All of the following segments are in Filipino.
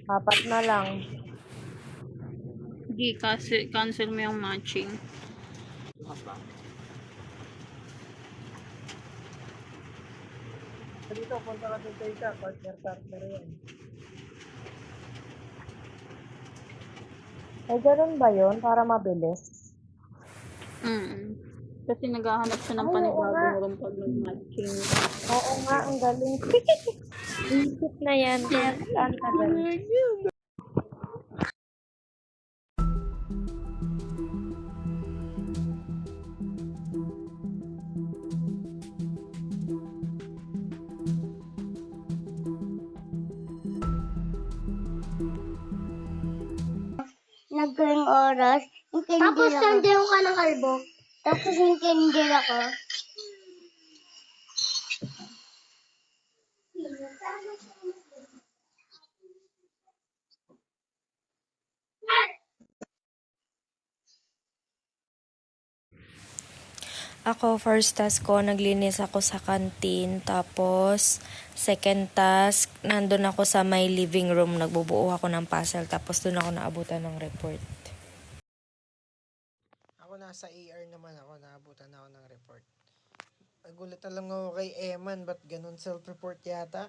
Apat na lang. Hindi, cancel mo yung matching. Dito, punta ka dito isa. Partner yan. Ay, ganun ba yun? Para mabilis? Kasi naghahanap siya ng panibagong room pag nag-matching. Oo nga, ang galing. Isip na yan. Kaya saan ka galing? Nagawing oras, tapos nandiyan ka ng kalbo, tapos hindi ako. Ako, first task ko, naglinis ako sa kantin. Tapos, second task, nandun ako sa my living room. Nagbubuo ako ng puzzle. Tapos, dun ako naabutan ng report. Ako nasa ER naman ako, naabutan ako ng report. Nagulat na lang ako kay Eman, ba't ganun self-report yata?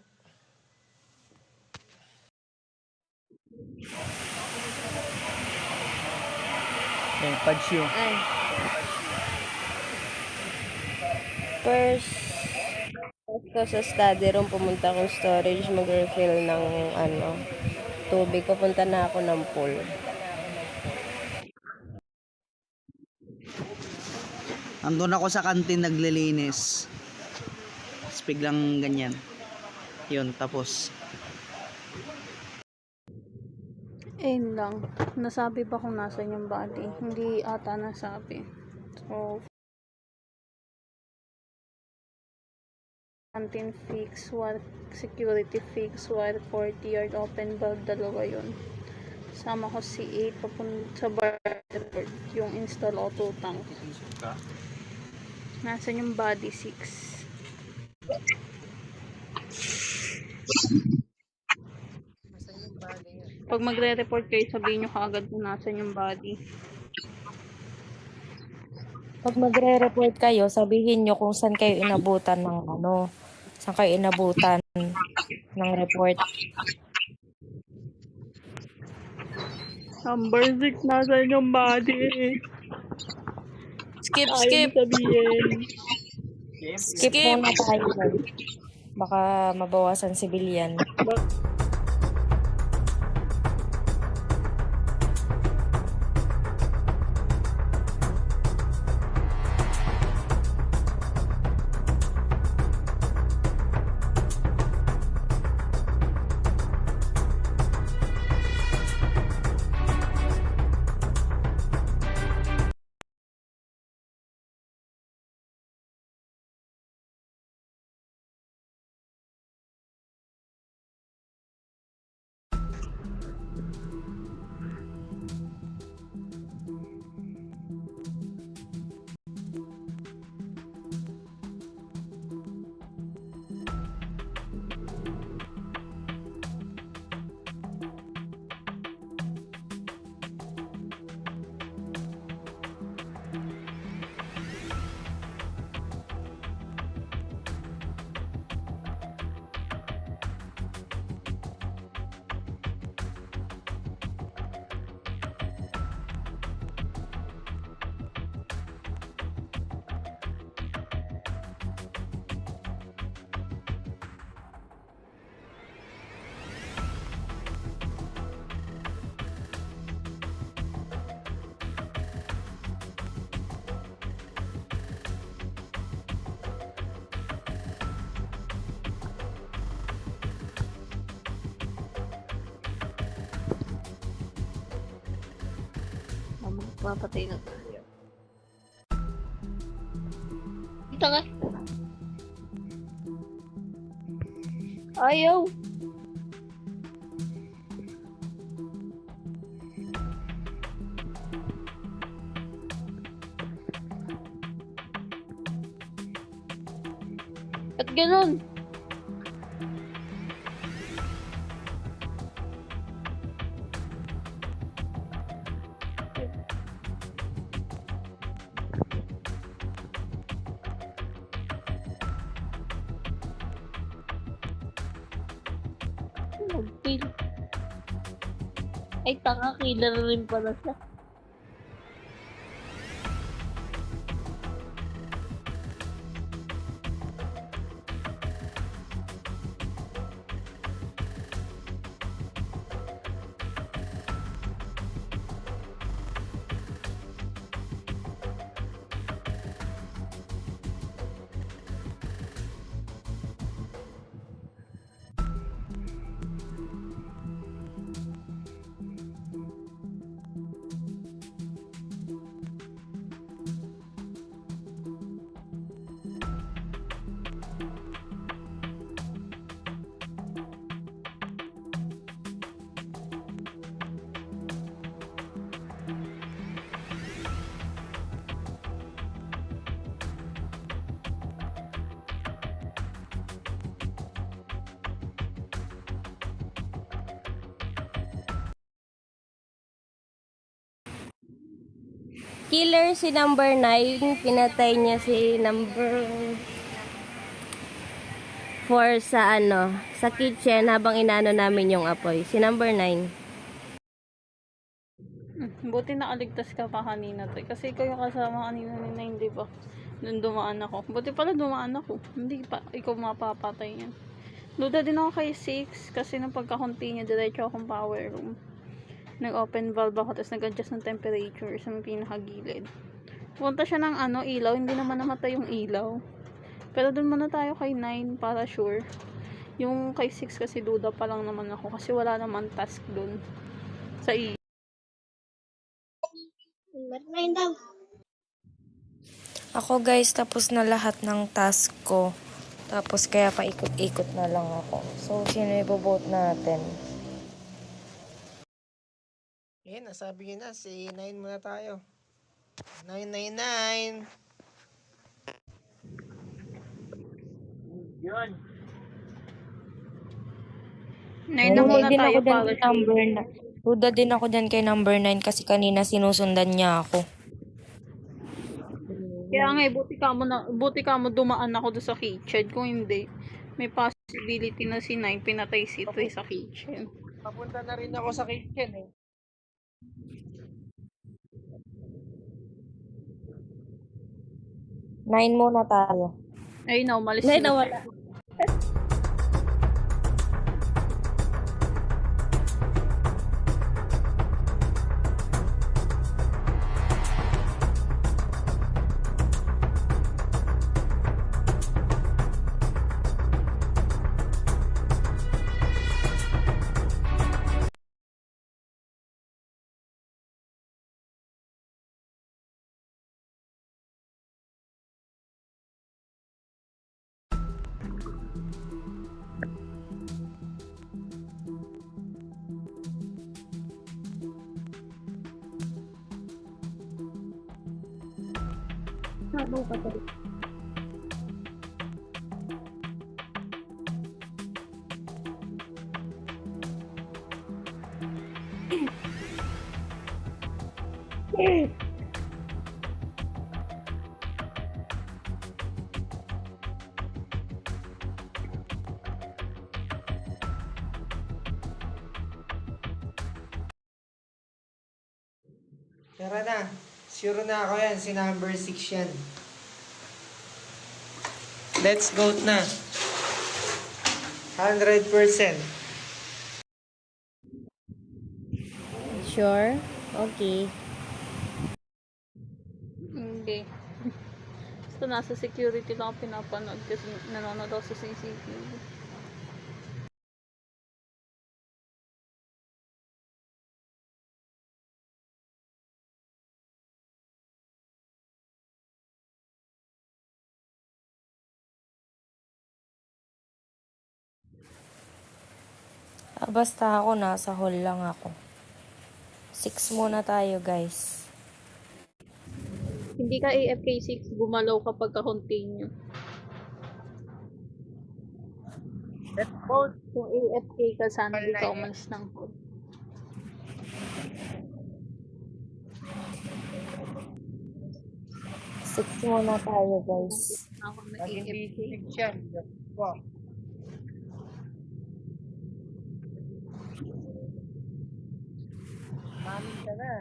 May padsyo. Ay. First ko sa study room, pumunta akong storage, mag-refill ng tubig. Pupunta na ako ng pool. Andun ako sa kantin naglilinis. Tapos biglang ganyan. Yun, tapos. Ayun lang. Nasabi ba kung nasan yung body? Hindi ata nasabi. So, canteen fix, wire security fix, wire courtyard, open valve, dalawa yun. Sama ko si 8 papunta sa bar report, yung install auto tank. Nasan yung body 6? Nasaan yung bali nga? Pag magre-report kayo, sabihin nyo kaagad kung nasan yung body. Pag magre-report kayo, sabihin nyo kung saan kayo inabutan ng saan kayo inabutan ng report. Number 6, nasan yung body? Skip. Sabihin. Skip muna tayo. Baka mabawasan civilian. Magpapatay na tayo. Ito ka. Ayaw. Ba't ganun? Mag-kill. Ay, tanga, killer rin pala siya. Killer si number 9, pinatay niya si number 4 sa sa kitchen habang inano namin yung apoy. Si number 9. Buti nakaligtas ka pa kanina, Tay. Kasi ikaw yung kasama kanina ni Nine, di ba? Nung dumaan ako. Buti pala dumaan ako. Hindi pa. Ikaw mapapatay yan. Duda din ako kay 6 kasi nung pagka-continue, diretso akong power room. Nag-open valve ako, tapos nag-adjust ng temperature sa may pinakagilid. Punta siya ng ilaw, hindi naman namatay yung ilaw. Pero dun muna tayo kay 9 para sure. Yung kay 6 kasi duda pa lang naman ako kasi wala naman task dun sa Number 9 daw. Ako guys, tapos na lahat ng task ko. Tapos kaya pa ikot-ikot na lang ako. So, sino ibobote natin? Yan, nasabi niyo na, si 9 muna tayo. 999. Yun. 9 na muna din tayo ako dyan para kay sure. number 9. Duda din ako dyan kay number 9 kasi kanina sinusundan niya ako. Kaya nga, buti ka mo dumaan ako doon sa kitchen. Kung hindi, may possibility na si 9 pinatay si 3 sa kitchen. Papunta na rin ako sa kitchen eh. Nine muna tayo. Ay, na, umalis Nine na. nawala. Tara na. Sure na ako yan. Si number 6 yan. Let's go na. 100%. Sure? Okay. Hindi. Basta nasa security lang ako pinapanood kasi nanonood ako sa CCTV. Basta ako nasa hall lang ako. 6 muna tayo guys. Hindi ka AFK 6, gumalaw kapag ka-continue. Let's vote. Kung AFK ka, sana hindi ka umalis ng hall. Six muna tayo guys. Ako na Naging AFK. B6 yan. Wow. Mamin ka na.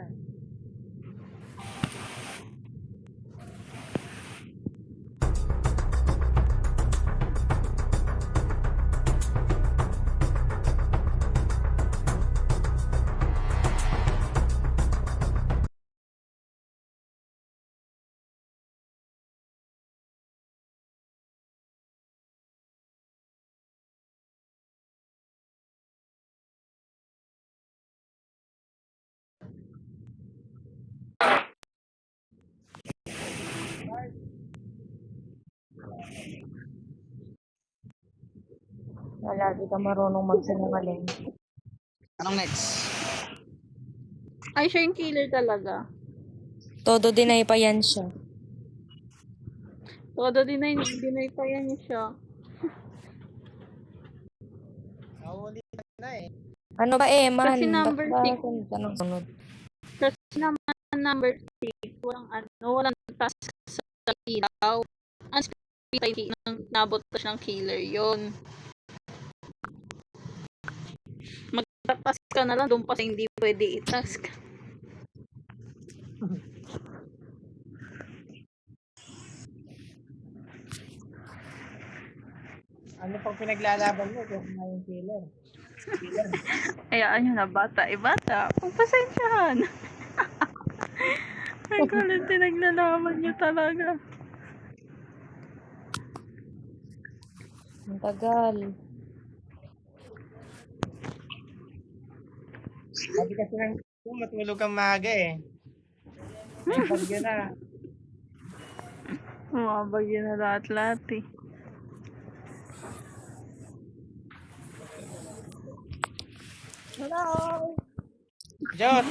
Lagi ka marunong magsinungaling. Anong next? Ay, siya yung killer talaga. Todo deny pa yan siya. Todo dinay pa yan siya. Nahuli ka na eh. Ano ba man? Kasi number six. Tanong sunod. Kasi naman number 6, walang task sa ilaw. Ang speed ng nabot pa siyang killer yon. Magtatas ka na lang, doon pa sa hindi pwede i-task. Ano pang pinaglalaban mo kung na yung killer? Ayaan nyo na, bata. Bata. Pagpasensyahan. Ang kulit pinaglalaban nyo talaga. Ang tagal. Sabi kasi ng matulog kang maaga eh. May bagyo na. Mabagyo na lahat-lahat eh. Diyos!